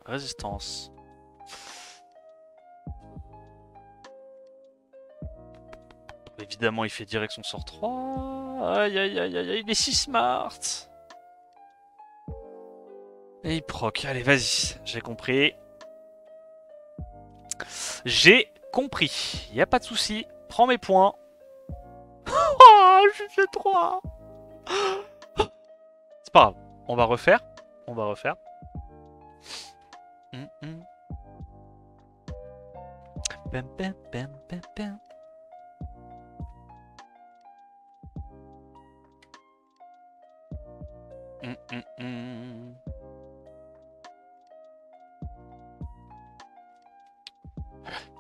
Résistance. Évidemment, il fait direction sort 3. Aïe aïe aïe aïe, il est si smart. Et il proc. Allez, vas-y, j'ai compris. J'ai compris. Y a pas de souci. Prends mes points. Oh, j'ai fait 3. C'est pas grave. On va refaire. On va refaire. Bam, bam, bam, bam, bam.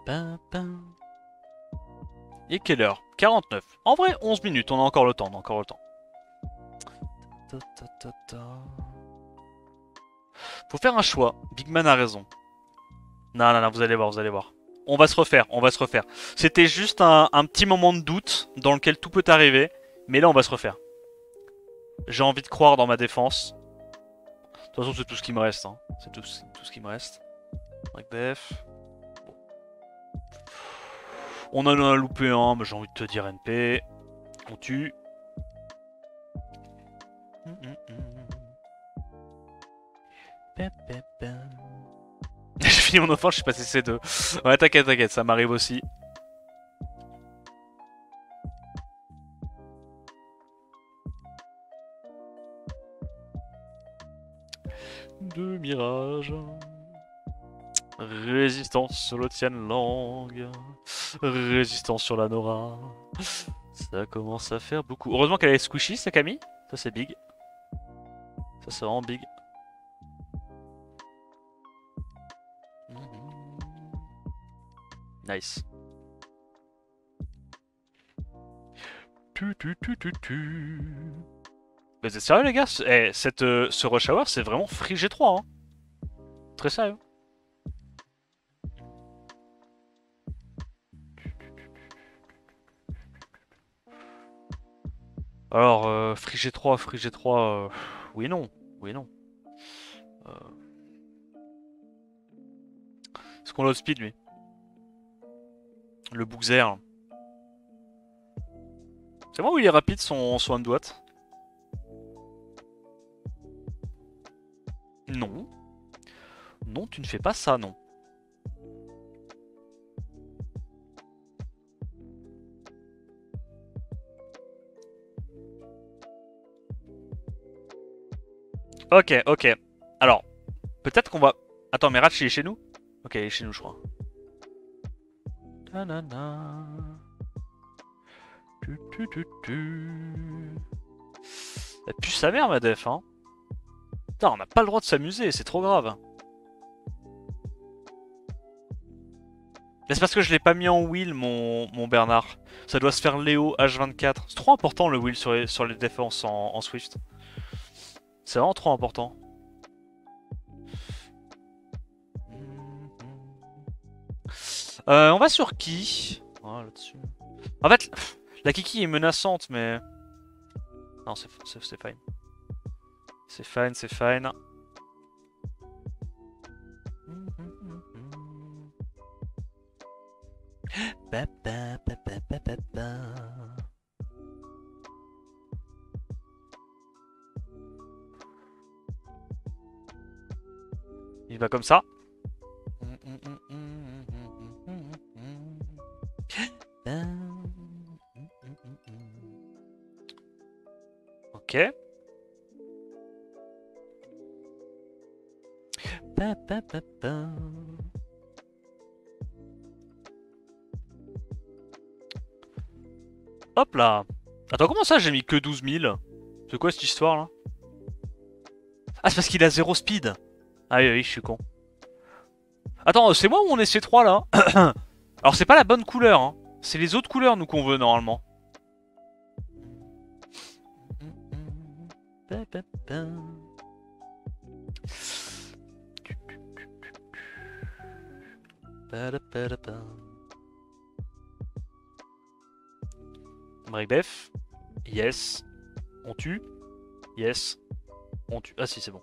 Bam, bam. Et quelle heure? 49. En vrai, 11 minutes, on a encore le temps, on a encore le temps. Faut faire un choix. Big Man a raison. Non, non, non, vous allez voir, vous allez voir. On va se refaire, on va se refaire. C'était juste un petit moment de doute dans lequel tout peut arriver. Mais là, on va se refaire. J'ai envie de croire dans ma défense. De toute façon, c'est tout ce qui me reste. Hein. C'est tout ce qui me reste. Avec def. On en a loupé un, mais j'ai envie de te dire NP. On tue. J'ai fini mon offense, je suis passé C2. Ouais, t'inquiète, t'inquiète, ça m'arrive aussi. Deux mirages. Résistance sur le Tianlang. Résistance sur la Nora. Ça commence à faire beaucoup. Heureusement qu'elle est squishy, sa Camille. Ça, c'est big. Ça, c'est vraiment big. Nice. Mais c'est sérieux, les gars? Ce Rush Hour, c'est vraiment Free G3. Hein. Très sérieux. Alors, Free G3, oui et non. Oui et non. Est-ce qu'on l'outspeed, lui? Le Bookzer. C'est moi où il est rapide, son Hamdouat? Non. Non, tu ne fais pas ça, non. Ok, ok. Alors, peut-être qu'on va... Attends, mais Ratch, il est chez nous? Ok, il est chez nous, je crois. Elle pue sa mère, ma def, hein. Putain, on n'a pas le droit de s'amuser, c'est trop grave. Mais c'est parce que je l'ai pas mis en wheel, mon Bernard. Ça doit se faire Léo H24. C'est trop important le wheel sur les défenses en Swift. C'est vraiment trop important. On va sur qui? Oh, là-dessus. En fait, la Kiki est menaçante, mais... Non, c'est fine. C'est fine, c'est fine. Il va comme ça. Ok. Hop là. Attends, comment ça j'ai mis que 12 000? C'est quoi cette histoire là? Ah, c'est parce qu'il a 0 speed. Ah oui, oui, je suis con. Attends, c'est moi ou on est C3 là? Alors c'est pas la bonne couleur, hein. C'est les autres couleurs nous qu'on veut normalement. Break def. Yes. On tue. Yes. On tue. Ah si, c'est bon.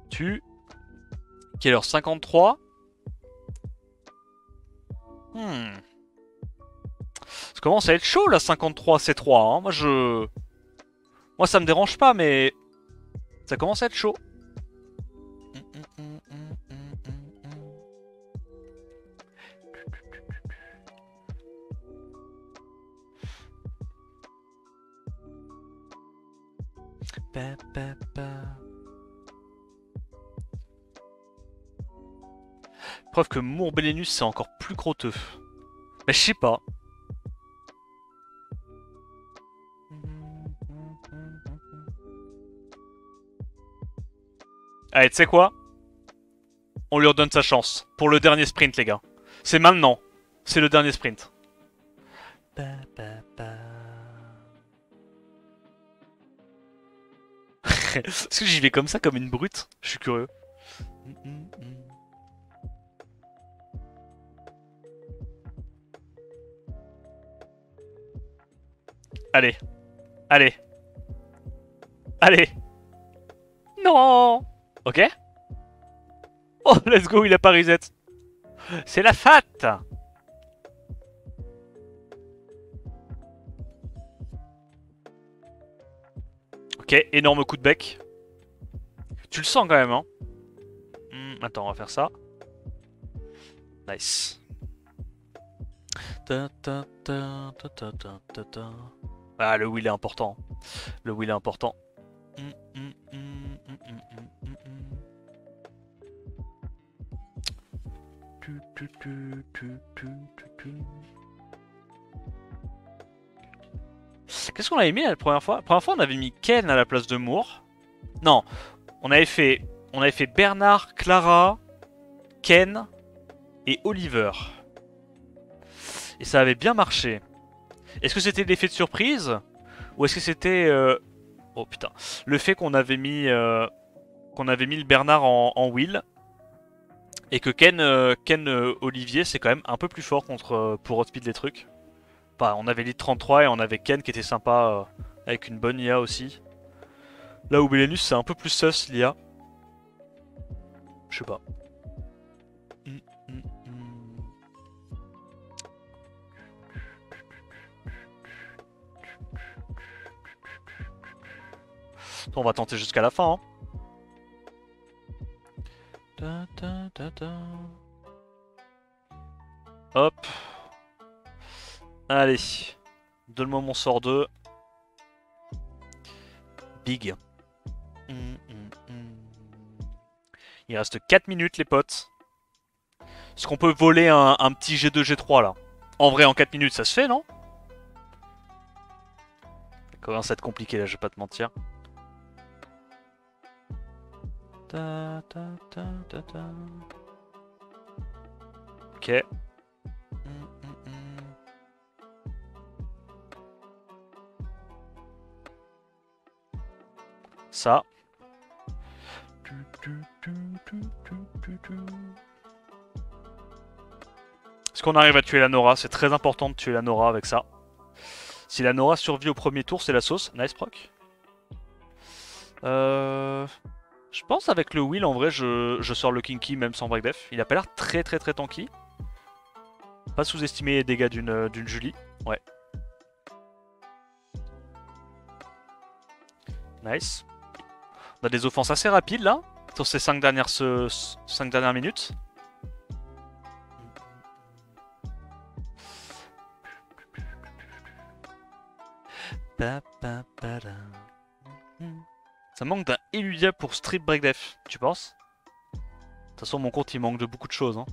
Tue. Quelle heure? 53. Ça commence à être chaud là, 53 C3. Hein. Moi ça me dérange pas, mais ça commence à être chaud. Preuve que Mourbellenus c'est encore plus crotteux. Mais je sais pas. Allez, tu sais quoi? On lui redonne sa chance. Pour le dernier sprint, les gars. C'est maintenant. C'est le dernier sprint. Est-ce que j'y vais comme ça, comme une brute? Je suis curieux. Allez. Allez. Allez. Non. Ok. Oh, let's go, il a pas reset. C'est la fat. Ok, énorme coup de bec. Tu le sens quand même, hein. Attends, on va faire ça. Nice. Ah, le wheel est important. Le wheel est important. Qu'est-ce qu'on avait mis la première fois? La première fois, on avait mis Ken à la place de Moore. Non, on avait fait Bernard, Clara, Ken et Oliver. Et ça avait bien marché. Est-ce que c'était l'effet de surprise? Ou est-ce que c'était... Oh putain. Le fait qu'on avait mis... le Bernard en wheel. Et que Ken Olivier, c'est quand même un peu plus fort contre pour outspeed les trucs. Enfin, on avait Elite 33 et on avait Ken qui était sympa avec une bonne IA aussi. Là où Belenus, c'est un peu plus sus l'IA. Je sais pas. On va tenter jusqu'à la fin. Hein. Hop. Allez. Donne-moi mon sort 2. Big. Il reste 4 minutes les potes. Est-ce qu'on peut voler un petit G2, G3 là? En vrai en 4 minutes ça se fait non? Ça commence à être compliqué là, je vais pas te mentir. Ok. Ça. Est-ce qu'on arrive à tuer la Nora? C'est très important de tuer la Nora avec ça. Si la Nora survit au premier tour, c'est la sauce. Nice proc. Je pense avec le Will, en vrai, je sors le Kinky même sans break def. Il a pas l'air très tanky. Pas sous-estimer les dégâts d'une Julie. Ouais. Nice. On a des offenses assez rapides là, sur ces 5 dernières minutes. Ça manque d'un Eludia pour strip break def, tu penses? toute façon, mon compte il manque de beaucoup de choses. Hein.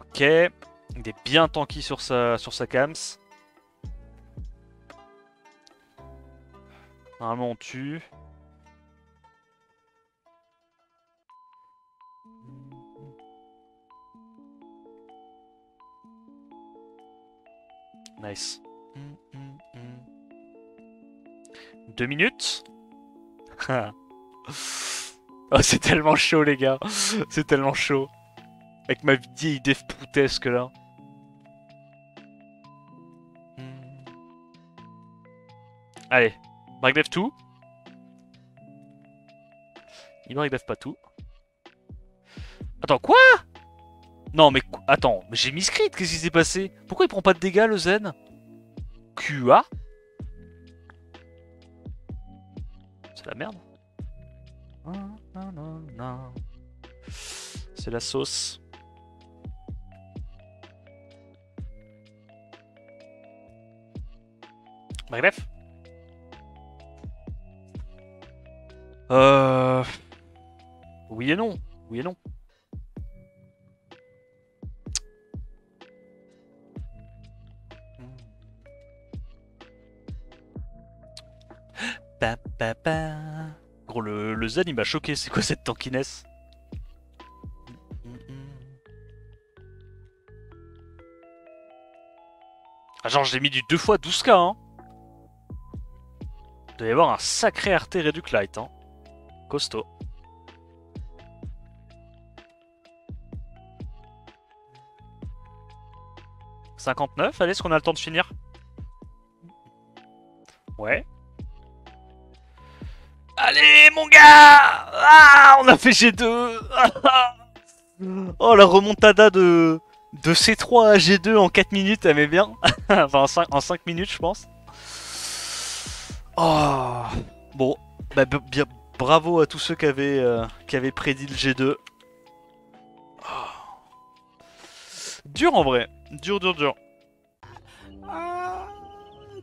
Ok. Il est bien tanky sur sa cams. Normalement on tue. Nice. 2 minutes. Oh, c'est tellement chaud les gars. C'est tellement chaud. Avec ma vieille dev proutesque là. Allez, breakdev tout. Il breakdev pas tout. Attends, quoi? Non mais attends, mais j'ai mis script, qu'est-ce qui s'est passé? Pourquoi il prend pas de dégâts le Zen? QA? C'est la merde. C'est la sauce. Bref. Oui et non. Oui et non. Gros, le Zen il m'a choqué, c'est quoi cette tankiness? Ah, genre j'ai mis du 2 fois 12k hein. Il doit y avoir un sacré RT Reduc Light hein. Costaud. « 59, allez, est-ce qu'on a le temps de finir? Ouais. Allez, mon gars! Ah, on a fait G2! Oh, la remontada de C3 à G2 en 4 minutes, elle met bien. Enfin, en 5 minutes, je pense. Oh. Bon, bah, bien, bravo à tous ceux qui avaient prédit le G2. Oh. Dur en vrai. Dur, dur, dur.